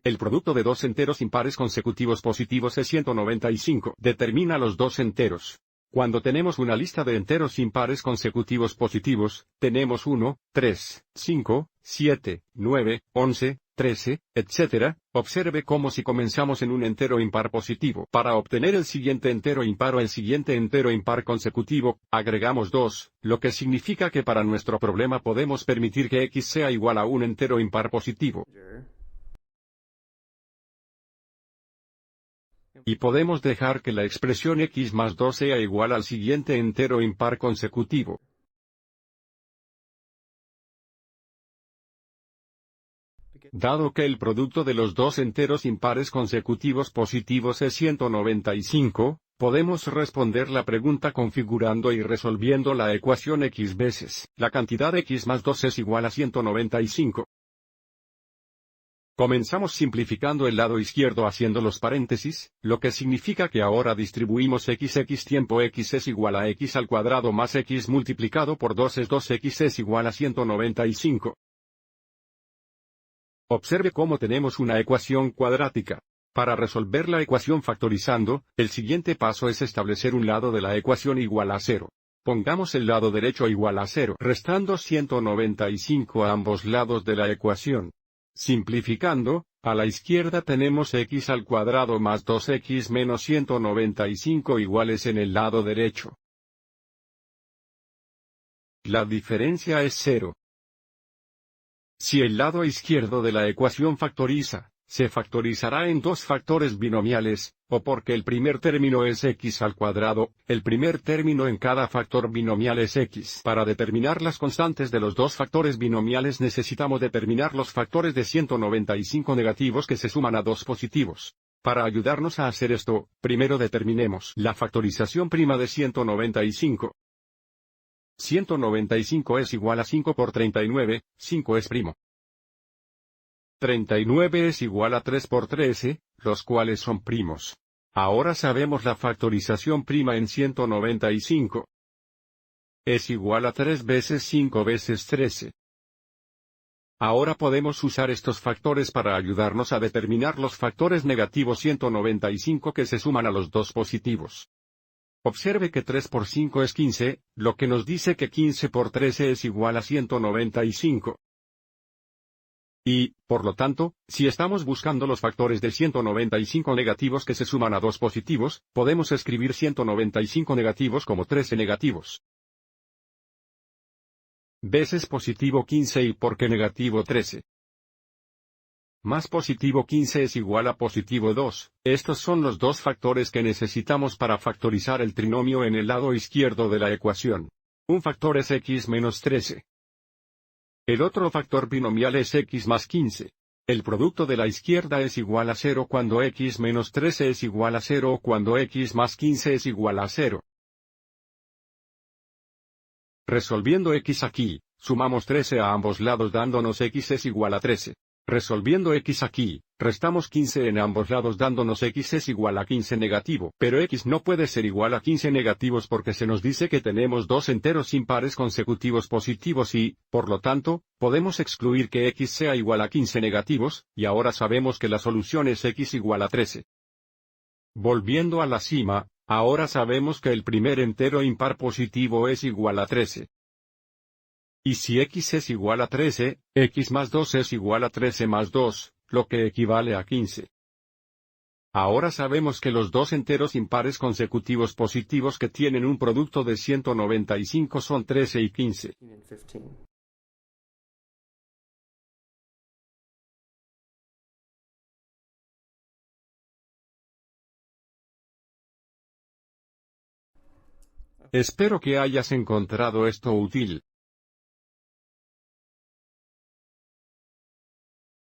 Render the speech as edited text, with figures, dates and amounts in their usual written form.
El producto de dos enteros impares consecutivos positivos es 195. Determina los dos enteros. Cuando tenemos una lista de enteros impares consecutivos positivos, tenemos 1, 3, 5, 7, 9, 11, 13, etc. Observe cómo si comenzamos en un entero impar positivo. Para obtener el siguiente entero impar o el siguiente entero impar consecutivo, agregamos 2, lo que significa que para nuestro problema podemos permitir que x sea igual a un entero impar positivo. Y podemos dejar que la expresión x más 2 sea igual al siguiente entero impar consecutivo. Dado que el producto de los dos enteros impares consecutivos positivos es 195, podemos responder la pregunta configurando y resolviendo la ecuación x veces. La cantidad x más 2 es igual a 195. Comenzamos simplificando el lado izquierdo haciendo los paréntesis, lo que significa que ahora distribuimos x tiempo x es igual a x al cuadrado más x multiplicado por 2 es 2x es igual a 195. Observe cómo tenemos una ecuación cuadrática. Para resolver la ecuación factorizando, el siguiente paso es establecer un lado de la ecuación igual a 0. Pongamos el lado derecho igual a 0, restando 195 a ambos lados de la ecuación. Simplificando, a la izquierda tenemos x al cuadrado más 2x menos 195 iguales en el lado derecho. La diferencia es 0. Si el lado izquierdo de la ecuación factoriza, se factorizará en dos factores binomiales, o porque el primer término es x al cuadrado, el primer término en cada factor binomial es x. Para determinar las constantes de los dos factores binomiales necesitamos determinar los factores de 195 negativos que se suman a dos positivos. Para ayudarnos a hacer esto, primero determinemos la factorización prima de 195. 195 es igual a 5 por 39, 5 es primo. 39 es igual a 3 por 13, los cuales son primos. Ahora sabemos la factorización prima en 195. Es igual a 3 veces 5 veces 13. Ahora podemos usar estos factores para ayudarnos a determinar los factores negativos 195 que se suman a los dos positivos. Observe que 3 por 5 es 15, lo que nos dice que 15 por 13 es igual a 195. Y, por lo tanto, si estamos buscando los factores de 195 negativos que se suman a dos positivos, podemos escribir 195 negativos como 13 negativos. Veces positivo 15 y por qué negativo 13. Más positivo 15 es igual a positivo 2. Estos son los dos factores que necesitamos para factorizar el trinomio en el lado izquierdo de la ecuación. Un factor es x menos 13. El otro factor binomial es x más 15. El producto de la izquierda es igual a 0 cuando x menos 13 es igual a 0 o cuando x más 15 es igual a 0. Resolviendo x aquí, sumamos 13 a ambos lados dándonos x es igual a 13. Resolviendo x aquí, restamos 15 en ambos lados dándonos x es igual a 15 negativo. Pero x no puede ser igual a 15 negativos porque se nos dice que tenemos dos enteros impares consecutivos positivos y, por lo tanto, podemos excluir que x sea igual a 15 negativos, y ahora sabemos que la solución es x igual a 13. Volviendo a la cima, ahora sabemos que el primer entero impar positivo es igual a 13. Y si x es igual a 13, x más 2 es igual a 13 más 2, lo que equivale a 15. Ahora sabemos que los dos enteros impares consecutivos positivos que tienen un producto de 195 son 13 y 15. Espero que hayas encontrado esto útil.